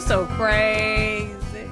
so crazy.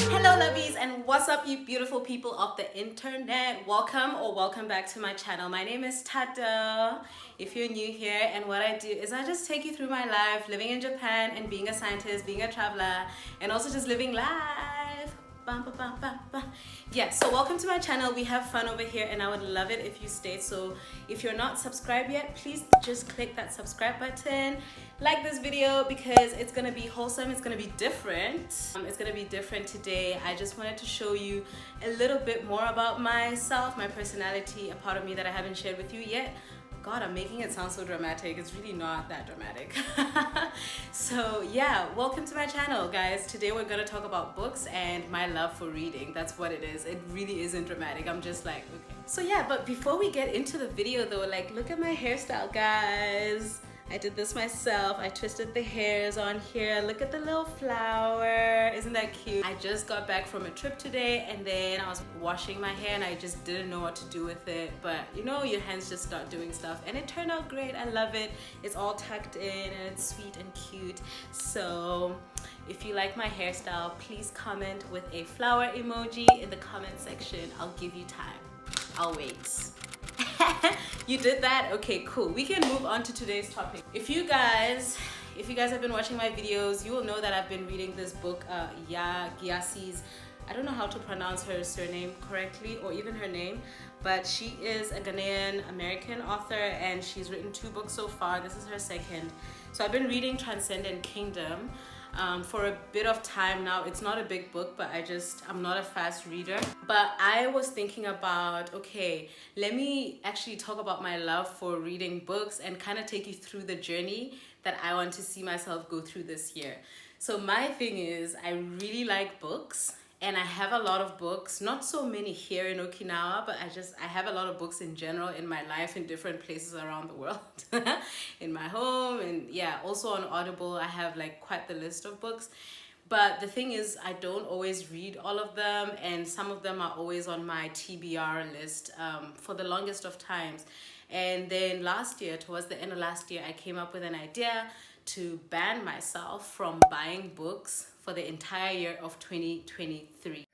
Hello lovies, and what's up you beautiful people of the internet. Welcome back to my channel. My name is Tata if you're new here, and what I do is I just take you through my life living in Japan and being a scientist, being a traveler, and also just living life. Bum, bum, bum, bum, bum. Yeah, so welcome to my channel. We have fun over here and I would love it if you stay. So if you're not subscribed yet, please just click that subscribe button, like this video, because it's gonna be wholesome, it's gonna be different. It's gonna be different today. I just wanted to show you a little bit more about myself, my personality, a part of me that I haven't shared with you yet. God, I'm making it sound so dramatic. It's really not that dramatic. So yeah, welcome to my channel, guys. Today we're gonna talk about books and my love for reading. That's what it is. It really isn't dramatic. I'm just like, okay. So yeah, but before we get into the video though, like, look at my hairstyle, guys. I did this myself. I twisted the hairs on here. Look at the little flower. Isn't that cute? I just got back from a trip today and then I was washing my hair and I just didn't know what to do with it. But you know, your hands just start doing stuff and it turned out great. I love it. It's all tucked in and it's sweet and cute. So if you like my hairstyle, please comment with a flower emoji in the comment section. I'll give you time. I'll wait. You did that? Okay, cool. We can move on to today's topic. If you guys have been watching my videos, you will know that I've been reading this book, Gyasi's, I don't know how to pronounce her surname correctly or even her name, but she is a Ghanaian American author and she's written 2 books so far. This is her second. So I've been reading Transcendent Kingdom for a bit of time now. It's not a big book, but I'm not a fast reader. But I was thinking about, okay, let me actually talk about my love for reading books and kind of take you through the journey that I want to see myself go through this year. So my thing is, I really like books and I have a lot of books, not so many here in Okinawa, but I have a lot of books in general in my life in different places around the world. In my home, and yeah, also on Audible, I have like quite the list of books. But the thing is, I don't always read all of them, and some of them are always on my TBR list for the longest of times. And then last year, towards the end of last year, I came up with an idea to ban myself from buying books for the entire year of 2023.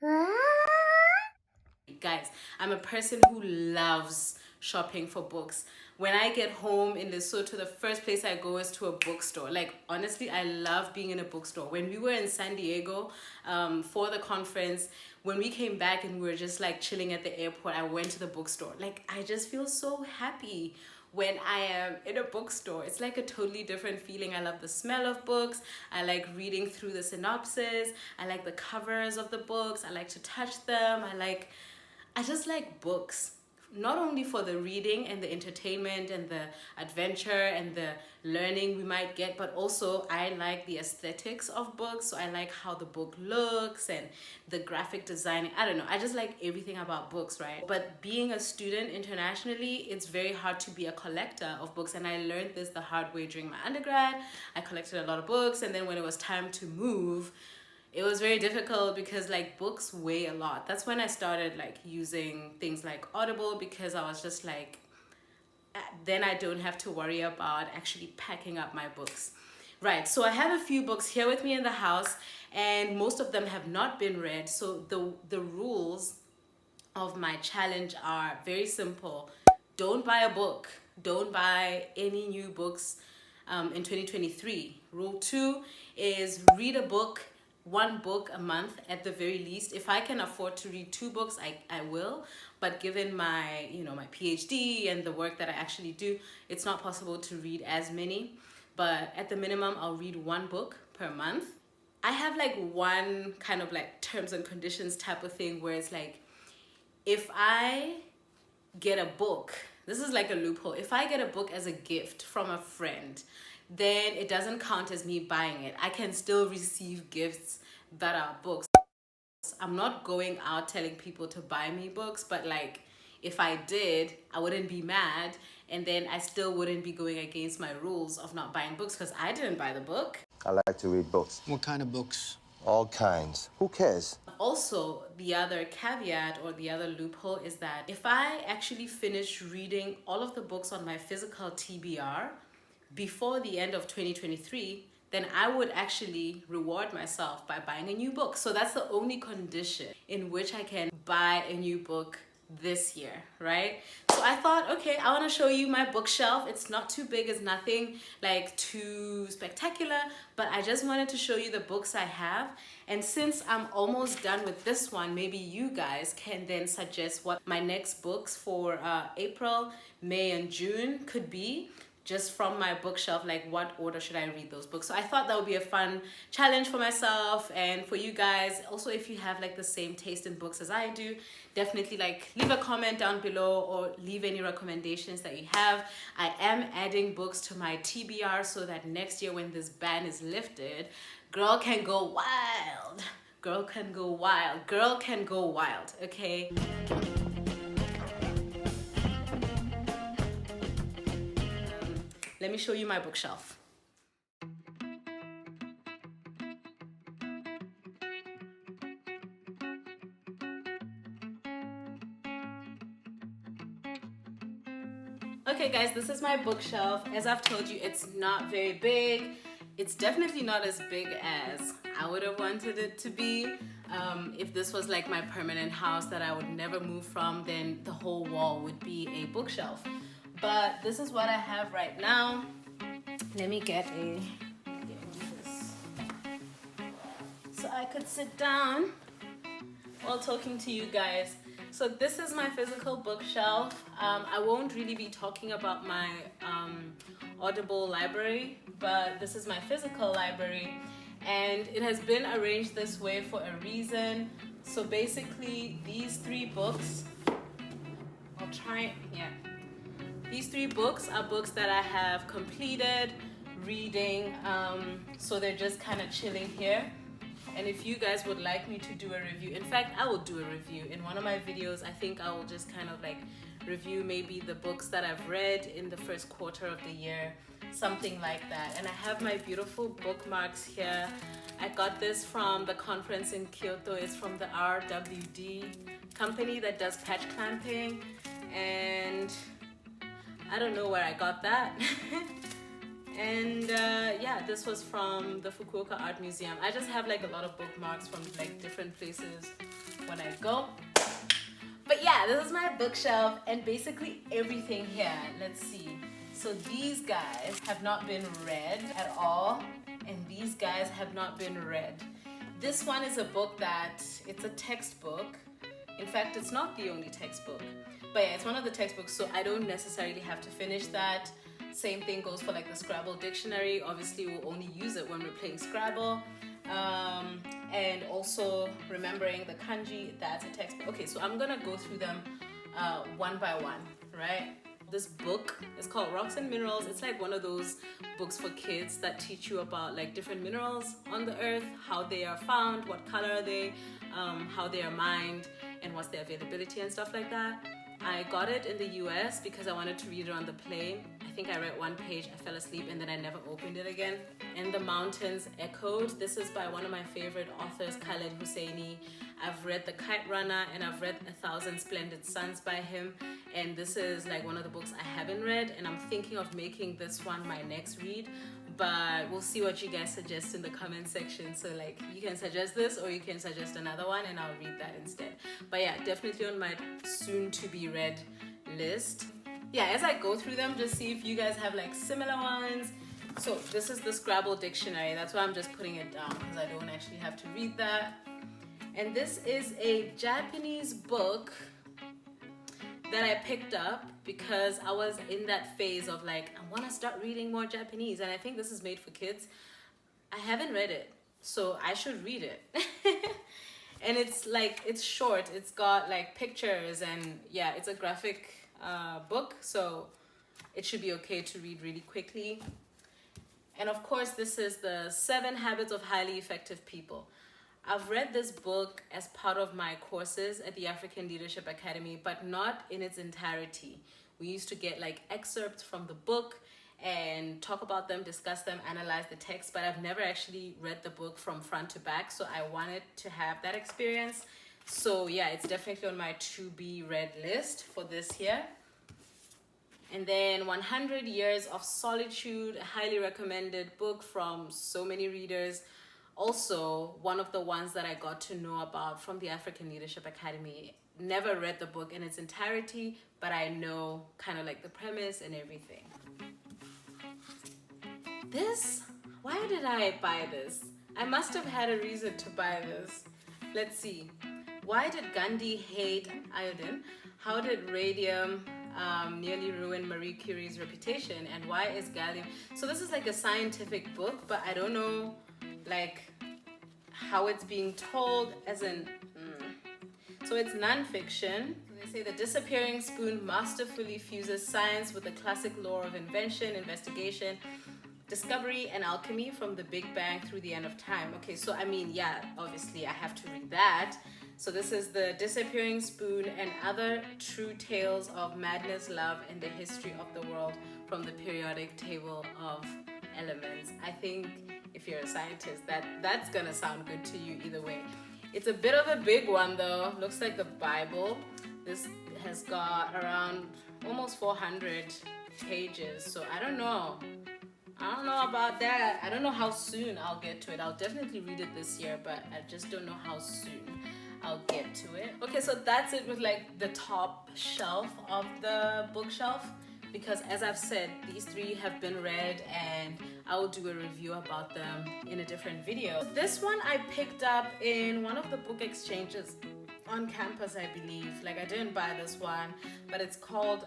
Guys, I'm a person who loves shopping for books. When I get home in Lesotho, the first place I go is to a bookstore. Like, honestly, I love being in a bookstore. When we were in San Diego for the conference, when we came back and we were just like chilling at the airport, I went to the bookstore. Like, I just feel so happy when I am in a bookstore. It's like a totally different feeling. I love the smell of books. I like reading through the synopsis. I like the covers of the books. I like to touch them. I just like books. Not only for the reading and the entertainment and the adventure and the learning we might get, but also I like the aesthetics of books. So I like how the book looks and the graphic design. I don't know, I just like everything about books, right? But being a student internationally, it's very hard to be a collector of books, and I learned this the hard way during my undergrad. I collected a lot of books, and then when it was time to move, it was very difficult because like books weigh a lot. That's when I started like using things like Audible, because I was just like, then I don't have to worry about actually packing up my books. Right, so I have a few books here with me in the house and most of them have not been read. So the rules of my challenge are very simple. Don't buy a book. Don't buy any new books in 2023. Rule 2 is read a book, 1 book a month at the very least. If I can afford to read 2 books, I will. But given my, my PhD and the work that I actually do, it's not possible to read as many. But at the minimum, I'll read 1 book per month. I have like one kind of like terms and conditions type of thing where it's like, if I get a book, this is like a loophole. If I get a book as a gift from a friend, then it doesn't count as me buying it. I can still receive gifts that are books. I'm not going out telling people to buy me books, but like if I did, I wouldn't be mad, and then I still wouldn't be going against my rules of not buying books because I didn't buy the book. I like to read books. What kind of books? All kinds. Who cares? Also, the other caveat or the other loophole is that if I actually finish reading all of the books on my physical TBR before the end of 2023, then I would actually reward myself by buying a new book. So that's the only condition in which I can buy a new book this year, right? So I thought, okay, I want to show you my bookshelf. It's not too big, it's nothing like too spectacular, but I just wanted to show you the books I have. And since I'm almost done with this one, maybe you guys can then suggest what my next books for April, May, and June could be, just from my bookshelf, like what order should I read those books. So I thought that would be a fun challenge for myself and for you guys. Also, if you have like the same taste in books as I do, definitely like leave a comment down below or leave any recommendations that you have. I am adding books to my TBR so that next year when this ban is lifted, girl can go wild. Girl can go wild. Girl can go wild, okay? Let me show you my bookshelf. Okay guys, this is my bookshelf. As I've told you, it's not very big. It's definitely not as big as I would have wanted it to be. If this was like my permanent house that I would never move from, then the whole wall would be a bookshelf. But this is what I have right now. Let me get this so I could sit down while talking to you guys. So this is my physical bookshelf. I won't really be talking about my Audible library, but this is my physical library, and it has been arranged this way for a reason. So basically these three books, these three books are books that I have completed reading, so they're just kind of chilling here. And if you guys would like me to do a review, in fact I will do a review in one of my videos. I think I will just kind of like review maybe the books that I've read in the first quarter of the year, something like that. And I have my beautiful bookmarks here. I got this from the conference in Kyoto. It's from the RWD company that does patch clamping, and I don't know where I got that. And yeah, this was from the Fukuoka Art Museum. I just have like a lot of bookmarks from like different places when I go. But yeah, this is my bookshelf and basically everything here. Let's see. So these guys have not been read at all, and these guys have not been read. This one is a book that, it's a textbook. In fact, it's not the only textbook, but yeah, it's one of the textbooks, so I don't necessarily have to finish that. Same thing goes for like the Scrabble dictionary. Obviously, we'll only use it when we're playing Scrabble. And also remembering the kanji, that's a textbook. Okay, so I'm gonna go through them one by one, right? This book is called Rocks and Minerals. It's like one of those books for kids that teach you about like different minerals on the earth, how they are found, what color are they, how they are mined, and what's their availability and stuff like that. I got it in the US because I wanted to read it on the plane. I think I read one page, I fell asleep, and then I never opened it again. And the Mountains Echoed. This is by one of my favorite authors, Khaled Hosseini. I've read The Kite Runner and I've read 1,000 Splendid Suns by him. And this is like one of the books I haven't read, and I'm thinking of making this one my next read. But we'll see what you guys suggest in the comment section. So like you can suggest this or you can suggest another one and I'll read that instead. But yeah, definitely on my soon to be read list. Yeah, as I go through them, just see if you guys have like similar ones. So this is the Scrabble dictionary. That's why I'm just putting it down because I don't actually have to read that. And this is a Japanese book that I picked up because I was in that phase of like, I want to start reading more Japanese, and I think this is made for kids. I haven't read it, so I should read it. And it's like, it's short, it's got like pictures, and yeah, it's a graphic book, so it should be okay to read really quickly. And of course, this is the 7 Habits of Highly Effective People. I've read this book as part of my courses at the African Leadership Academy, but not in its entirety. We used to get like excerpts from the book, and talk about them, discuss them, analyze the text, but I've never actually read the book from front to back, so I wanted to have that experience. So yeah, it's definitely on my to be read list for this year. And then 100 Years of Solitude, a highly recommended book from so many readers. Also, one of the ones that I got to know about from the African Leadership Academy. Never read the book in its entirety, but I know kind of like the premise and everything. This, why did I buy this? I must have had a reason to buy this. Let's see. Why did Gandhi hate iodine? How did radium nearly ruin Marie Curie's reputation? And why is gallium? So this is like a scientific book, but I don't know like how it's being told as in so it's non-fiction. They say the disappearing spoon masterfully fuses science with the classic lore of invention, investigation, discovery, and alchemy from the Big Bang through the end of time. Okay, so I mean, yeah, obviously I have to read that. So this is the disappearing spoon and other true tales of madness, love, and the history of the world from the periodic table of elements. I think if you're a scientist, that's gonna sound good to you either way. It's a bit of a big one though. Looks like the Bible. This has got around almost 400 pages. So I don't know about that. I don't know how soon I'll get to it. I'll definitely read it this year, but I just don't know how soon I'll get to it. Okay, so that's it with like the top shelf of the bookshelf, because as I've said, these three have been read and I will do a review about them in a different video. This one I picked up in one of the book exchanges on campus, I believe. Like I didn't buy this one, but it's called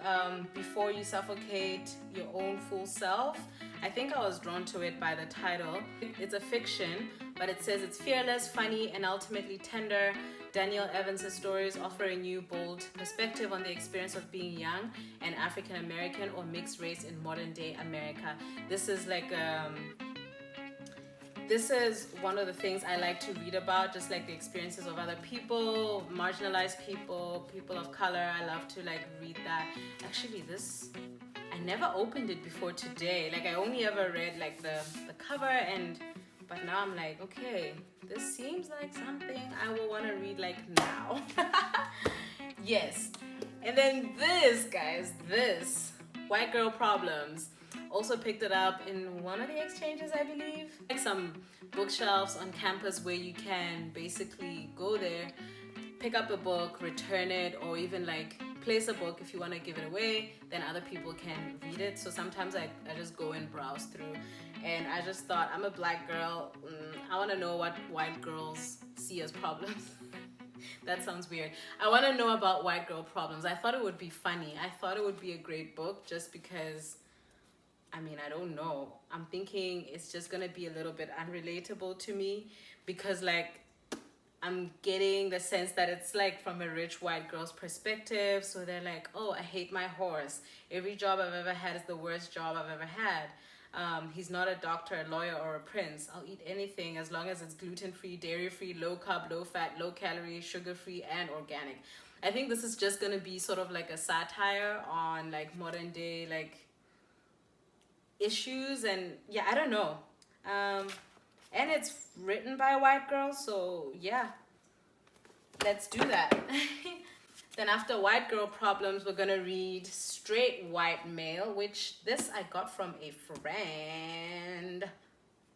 Before You Suffocate Your Own Full Self. I think I was drawn to it by the title. It's a fiction, but it says it's fearless, funny, and ultimately tender. Daniel Evans' stories offer a new, bold perspective on the experience of being young and African American or mixed race in modern day America. This is like this is one of the things I like to read about, just like the experiences of other people, marginalized people, people of color. I love to like read that. Actually, this, I never opened it before today. Like I only ever read like the cover, but now I'm like, okay, this seems like something I will want to read like now. Yes. And then this, guys, this, White Girl Problems. Also picked it up in one of the exchanges, I believe. Like some bookshelves on campus where you can basically go there, pick up a book, return it, or even like place a book if you want to give it away, then other people can read it. So sometimes I just go and browse through, and I just thought, I'm a black girl, I want to know what white girls see as problems. That sounds weird. I want to know about white girl problems. I thought it would be funny. I thought it would be a great book just because, I mean, I don't know. I'm thinking it's just gonna be a little bit unrelatable to me because like I'm getting the sense that it's like from a rich white girl's perspective. So they're like, oh, I hate my horse. Every job I've ever had is the worst job I've ever had. He's not a doctor, a lawyer, or a prince. I'll eat anything as long as it's gluten-free, dairy-free, low-carb, low-fat, low-calorie, sugar-free, and organic. I think this is just gonna be sort of like a satire on like modern day like issues, and yeah, I don't know. And it's written by a white girl, so yeah, let's do that. Then after White Girl Problems, we're gonna read Straight White Male, which this I got from a friend.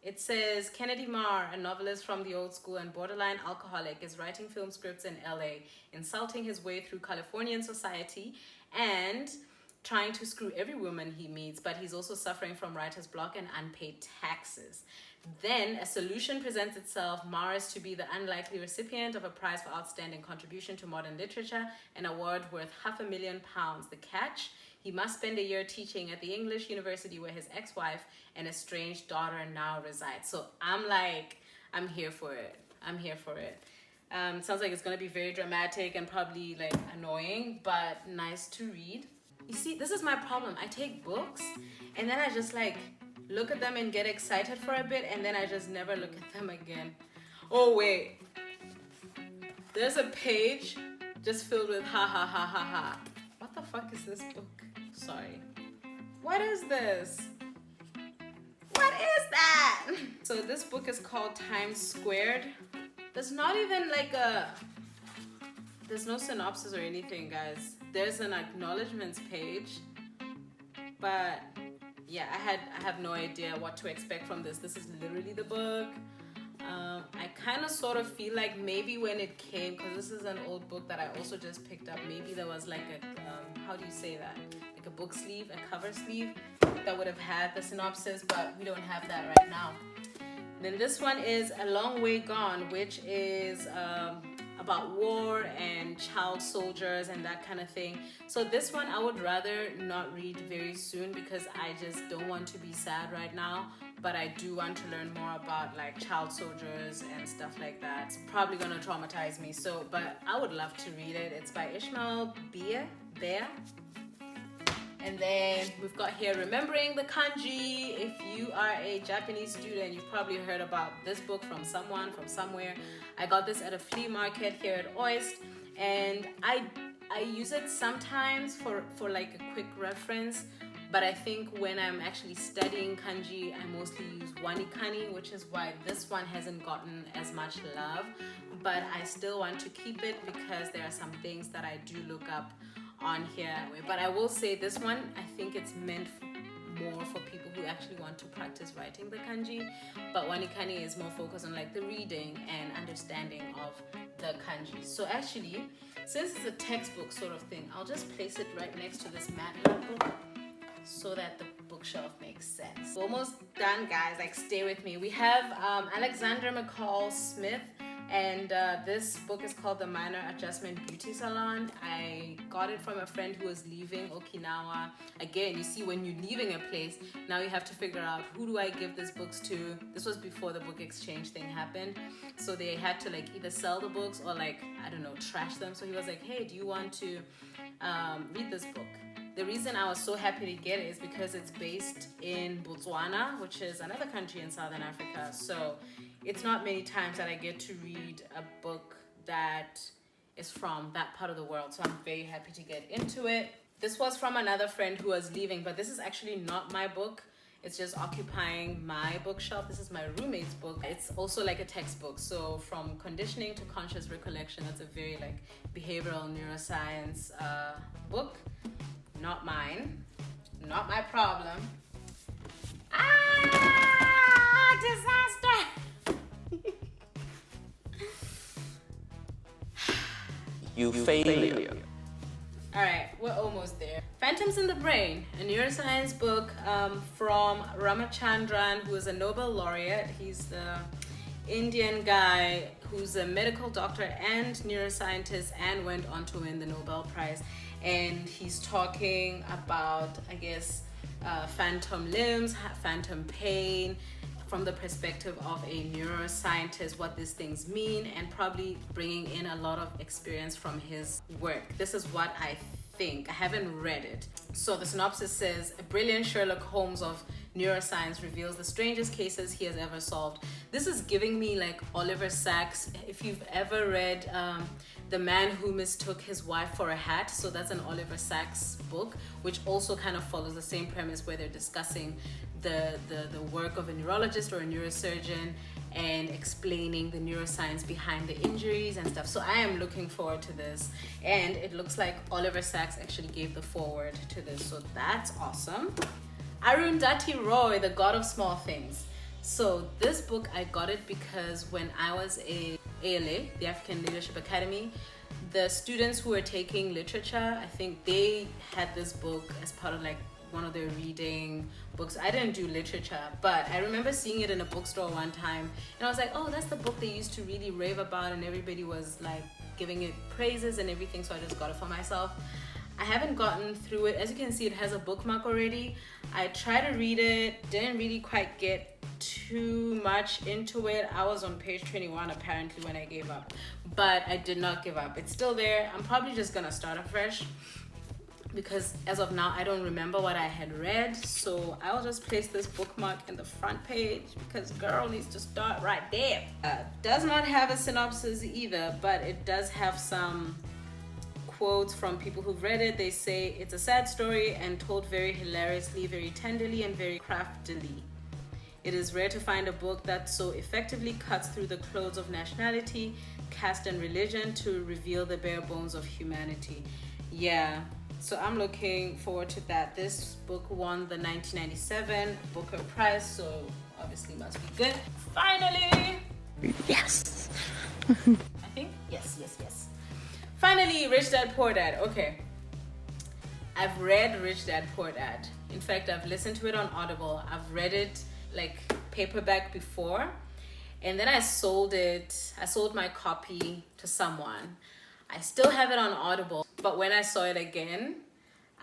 It says, Kennedy Marr, a novelist from the old school and borderline alcoholic, is writing film scripts in LA, insulting his way through Californian society and trying to screw every woman he meets, but he's also suffering from writer's block and unpaid taxes. Then a solution presents itself. Marr is to be the unlikely recipient of a prize for outstanding contribution to modern literature, an award worth £500,000. The catch? He must spend a year teaching at the English university where his ex-wife and estranged daughter now reside. So I'm like, I'm here for it. I'm here for it. Sounds like it's gonna be very dramatic and probably like annoying, but nice to read. You see, this is my problem. I take books and then I just like look at them and get excited for a bit, and then I just never look at them again. Oh wait, there's a page just filled with ha ha ha ha ha. What the fuck is this book? Sorry. What is this? What is that? So this book is called Times Squared. There's not even like there's no synopsis or anything, guys. There's an acknowledgements page, but yeah, I have no idea what to expect from this. This is literally the book. I kind of sort of feel like maybe when it came, because this is an old book that I also just picked up, maybe there was like a, how do you say that? Like a book sleeve, a cover sleeve that would have had the synopsis, but we don't have that right now. Then this one is A Long Way Gone, which is about war and child soldiers and that kind of thing. So this one I would rather not read very soon because I just don't want to be sad right now, but I do want to learn more about like child soldiers and stuff like that. It's probably gonna traumatize me, so but I would love to read it. It's by Ishmael Beer. And then we've got here Remembering the Kanji. If you are a Japanese student, you've probably heard about this book from someone, from somewhere. I got this at a flea market here at Oist, and I use it sometimes for like a quick reference, but I think when I'm actually studying kanji, I mostly use wanikani, which is why this one hasn't gotten as much love, but I still want to keep it because there are some things that I do look up on here. But I will say this one, I think it's meant more for people who actually want to practice writing the kanji, but wanikani is more focused on like the reading and understanding of the kanji. So actually, since it's a textbook sort of thing, I'll just place it right next to this math book so that the bookshelf makes sense. We're almost done, guys, like stay with me. We have Alexander McCall Smith, and this book is called The Minor Adjustment Beauty Salon. I got it from a friend who was leaving Okinawa. Again, you see, when you're leaving a place, now you have to figure out, who do I give these books to? This was before the book exchange thing happened, so they had to like either sell the books or like, I don't know, trash them. So he was like, hey, do you want to read this book? The reason I was so happy to get it is because it's based in Botswana, which is another country in Southern Africa. So it's not many times that I get to read a book that is from that part of the world. So I'm very happy to get into it. This was from another friend who was leaving, but this is actually not my book. It's just occupying my bookshelf. This is my roommate's book. It's also like a textbook. So from conditioning to conscious recollection, that's a very like behavioral neuroscience book. Not mine, not my problem. Disaster! You failure. All right, we're almost there. Phantoms in the Brain, a neuroscience book from Ramachandran, who is a Nobel laureate. He's the Indian guy who's a medical doctor and neuroscientist and went on to win the Nobel Prize. And he's talking about, I guess, phantom limbs, phantom pain, from the perspective of a neuroscientist, what these things mean, and probably bringing in a lot of experience from his work. This is what I think. I haven't read it. So the synopsis says, a brilliant Sherlock Holmes of neuroscience reveals the strangest cases he has ever solved. This is giving me like Oliver Sacks. If you've ever read The Man Who Mistook His Wife for a Hat, so that's an Oliver Sacks book, which also kind of follows the same premise where they're discussing the work of a neurologist or a neurosurgeon and explaining the neuroscience behind the injuries and stuff. So I am looking forward to this, and it looks like Oliver Sacks actually gave the foreword to this, so that's awesome. Arundhati Roy, The God of Small Things. So this book, I got it because when I was a ALA, the African Leadership Academy, the students who were taking literature, I think they had this book as part of like one of their reading books. I didn't do literature, but I remember seeing it in a bookstore one time, and I was like, oh, that's the book they used to really rave about, and everybody was like giving it praises and everything, so I just got it for myself. I haven't gotten through it. As you can see, it has a bookmark already. I tried to read it, didn't really quite get too much into it. I was on page 21 apparently when I gave up, but I did not give up. It's still there. I'm probably just gonna start afresh because as of now I don't remember what I had read, so I'll just place this bookmark in the front page because girl needs to start right there. Does not have a synopsis either, but it does have some quotes from people who've read it. They say it's a sad story and told very hilariously, very tenderly, and very craftily. It is rare to find a book that so effectively cuts through the clothes of nationality, caste, and religion to reveal the bare bones of humanity. Yeah, so I'm looking forward to that. This book won the 1997 Booker Prize, so obviously must be good. Finally! Yes. I think? Yes. Finally, Rich Dad Poor Dad. Okay. I've read Rich Dad Poor Dad. In fact, I've listened to it on Audible. I've read it like paperback before. And then I sold it. I sold my copy to someone. I still have it on Audible. But when I saw it again,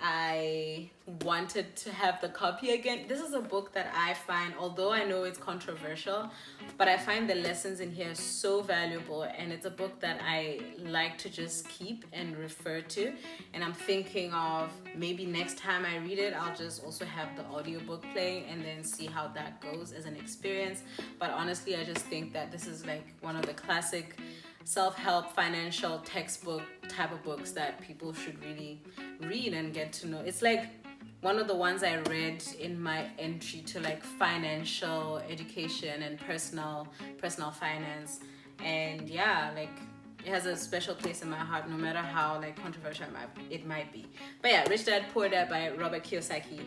I wanted to have the copy again. This is a book that I find, although I know it's controversial, but I find the lessons in here so valuable, and it's a book that I like to just keep and refer to. And I'm thinking of maybe next time I read it, I'll just also have the audiobook playing and then see how that goes as an experience. But honestly, I just think that this is like one of the classic self-help financial textbook type of books that people should really read and get to know. It's like one of the ones I read in my entry to like financial education and personal finance. And yeah, like it has a special place in my heart, no matter how like controversial it might be. But yeah, Rich Dad Poor Dad by Robert Kiyosaki.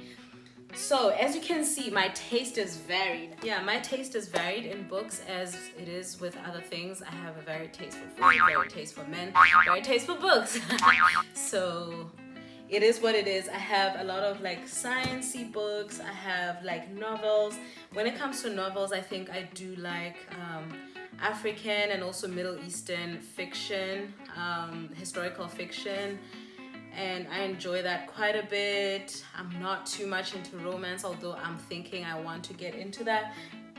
So as you can see, my taste is varied. Yeah, my taste is varied in books as it is with other things. I have a varied taste for food, varied taste for men, varied taste for books. So it is what it is. I have a lot of like sciencey books. I have like novels. When it comes to novels, I think I do like African and also Middle Eastern fiction, historical fiction. And I enjoy that quite a bit. I'm not too much into romance, although I'm thinking I want to get into that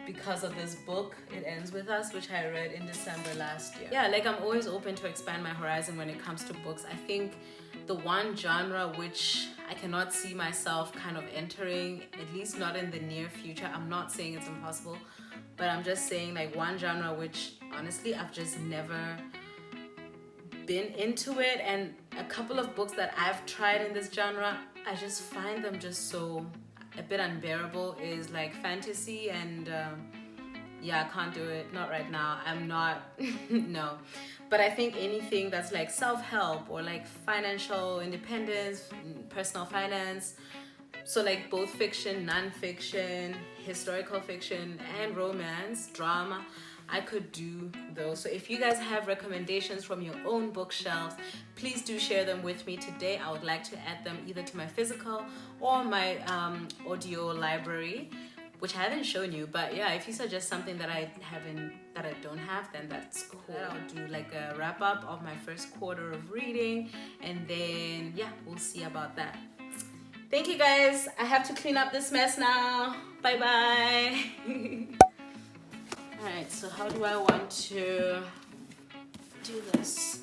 because of this book, It Ends With Us, which I read in December last year. Yeah, like I'm always open to expand my horizon when it comes to books. I think the one genre which I cannot see myself kind of entering, at least not in the near future, I'm not saying it's impossible, but I'm just saying like one genre which honestly I've just never been into it, and a couple of books that I've tried in this genre, I just find them just so a bit unbearable, is like fantasy, and yeah, I can't do it, not right now. I'm not no. But I think anything that's like self-help or like financial independence, personal finance, so like both fiction, non-fiction, historical fiction, and romance, drama, I could do those. So if you guys have recommendations from your own bookshelves, please do share them with me today. I would like to add them either to my physical or my audio library, which I haven't shown you. But yeah, if you suggest something that I don't have, then that's cool. I'll do like a wrap up of my first quarter of reading, and then yeah, we'll see about that. Thank you guys. I have to clean up this mess now. Bye bye. Alright, so how do I want to do this?